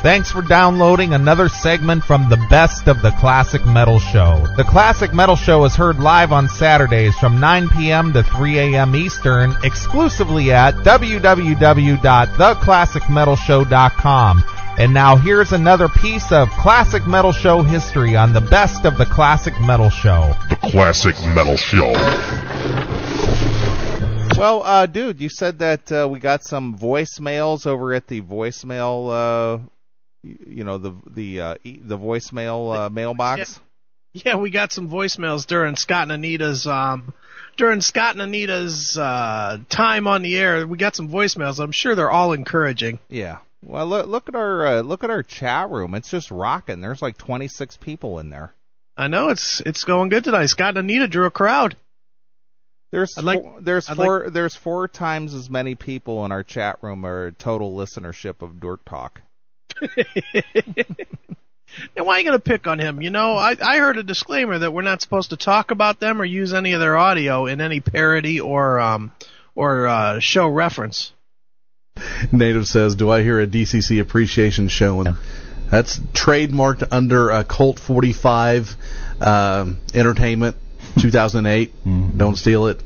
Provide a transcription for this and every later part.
Thanks for downloading another segment from the Best of the Classic Metal Show. The Classic Metal Show is heard live on Saturdays from 9 p.m. to 3 a.m. Eastern, exclusively at www.theclassicmetalshow.com. And now here's another piece of Classic Metal Show history on the Best of the Classic Metal Show. The Classic Metal Show. Well, dude, you said that we got some voicemails over at the voicemail, the voicemail mailbox. Yeah, we got some voicemails during Scott and Anita's time on the air. We got some voicemails. I'm sure they're all encouraging. Yeah. Well, look at our chat room. It's just rocking. There's like 26 people in there. I know it's going good tonight. Scott and Anita drew a crowd. There's 4 times as many people in our chat room or total listenership of Dirt Talk. Now, why are you going to pick on him? You know, I heard a disclaimer that we're not supposed to talk about them or use any of their audio in any parody or show reference. Native says, do I hear a DCC appreciation show? And that's trademarked under Colt 45 Entertainment 2008. Mm-hmm. Don't steal it.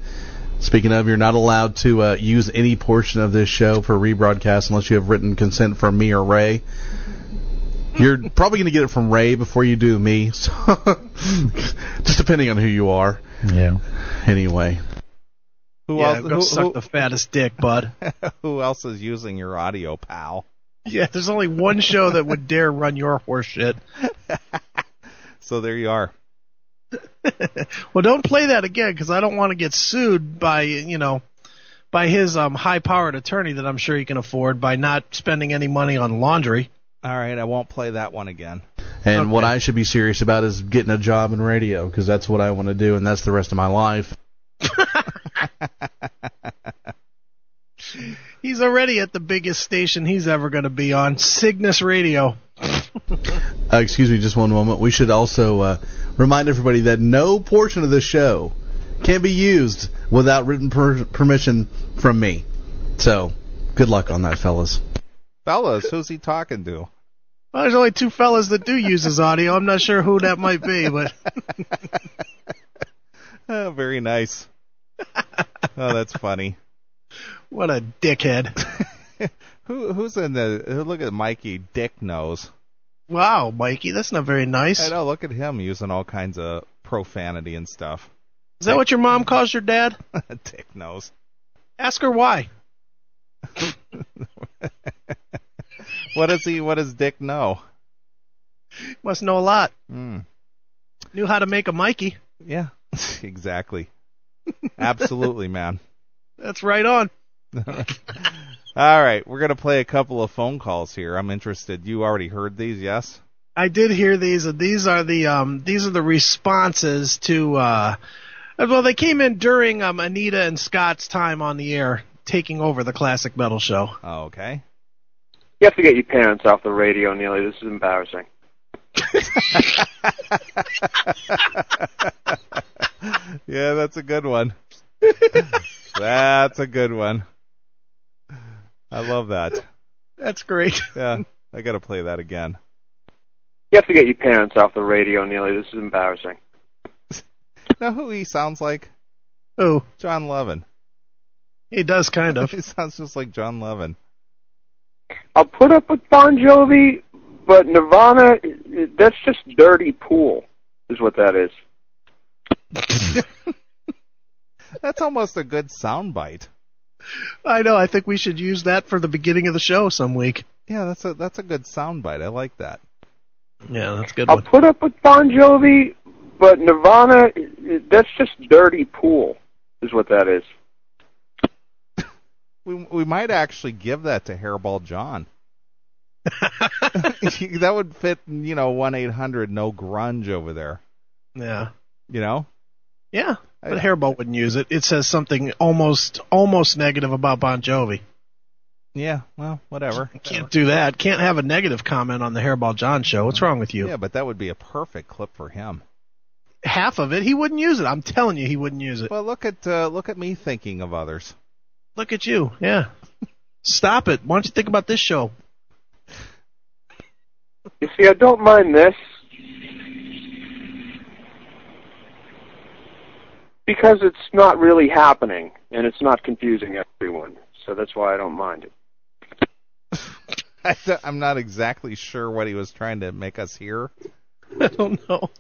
Speaking of, you're not allowed to use any portion of this show for rebroadcast unless you have written consent from me or Ray. You're probably going to get it from Ray before you do me, so just depending on who you are. Yeah. Anyway. Go suck the fattest dick, bud. Who else is using your audio, pal? Yeah, there's only one show that would dare run your horse shit. So there you are. Well, don't play that again, because I don't want to get sued by his high-powered attorney that I'm sure he can afford by not spending any money on laundry. All right, I won't play that one again. And what I should be serious about is getting a job in radio, because that's what I want to do, and that's the rest of my life. He's already at the biggest station he's ever going to be on, Cygnus Radio. Excuse me just one moment. We should also remind everybody that no portion of this show can be used without written permission from me. So, good luck on that, fellas. Fellas? Who's he talking to? Well, there's only 2 fellas that do use his audio. I'm not sure who that might be, but... Oh, very nice. Oh, that's funny. What a dickhead. Who's in the... Look at Mikey, Dick Nose. Wow, Mikey, that's not very nice. I know, look at him using all kinds of profanity and stuff. Is that what your mom calls your dad? Dick Nose. Ask her why. What does Dick know? Must know a lot. Mm. Knew how to make a Mikey. Yeah, exactly. Absolutely, man. That's right on. All right, we're going to play a couple of phone calls here. I'm interested. You already heard these, yes? I did hear these. These are the responses to well, they came in during Anita and Scott's time on the air taking over the Classic Metal Show. Oh, okay. You have to get your parents off the radio, Neely. This is embarrassing. Yeah, that's a good one. That's a good one. I love that. That's great. Yeah, I got to play that again. You have to get your parents off the radio, Neely. This is embarrassing. Know who he sounds like? Who? John Levin. He does, kind of. He sounds just like John Levin. I'll put up with Bon Jovi, but Nirvana, that's just dirty pool, is what that is. That's almost a good soundbite. I know. I think we should use that for the beginning of the show some week. Yeah, that's a good soundbite. I like that. Yeah, that's a good I'll one. put up with Bon Jovi, but Nirvana, that's just dirty pool, is what that is. We might actually give that to Hairball John. That would fit, 1-800 no grunge over there. Yeah. You know? Yeah, but Hairball wouldn't use it. It says something almost negative about Bon Jovi. Yeah, well, whatever. Can't do that. Can't have a negative comment on the Hairball John show. What's wrong with you? Yeah, but that would be a perfect clip for him. Half of it, he wouldn't use it. I'm telling you, he wouldn't use it. Well, look at me thinking of others. Look at you. Yeah. Stop it. Why don't you think about this show? You see, I don't mind this because it's not really happening, and it's not confusing everyone. So that's why I don't mind it. I'm not exactly sure what he was trying to make us hear. I don't know.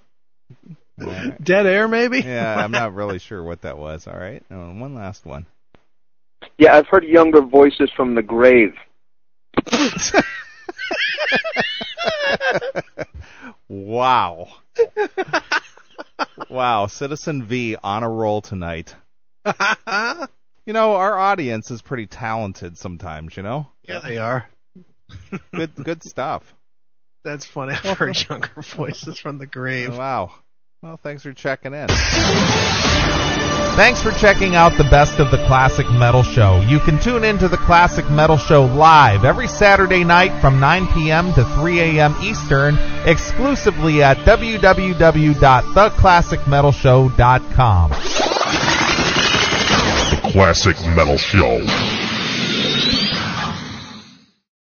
Right. Dead air, maybe? Yeah, I'm not really sure what that was. All right. One last one. Yeah, I've heard younger voices from the grave. Wow. Wow, Citizen V on a roll tonight. You know, our audience is pretty talented sometimes, you know? Yeah, they are. Good stuff. That's funny. I've heard younger voices from the grave. Wow. Well, thanks for checking in. Thanks for checking out the Best of the Classic Metal Show. You can tune into the Classic Metal Show live every Saturday night from 9 p.m. to 3 a.m. Eastern, exclusively at www.theclassicmetalshow.com. The Classic Metal Show.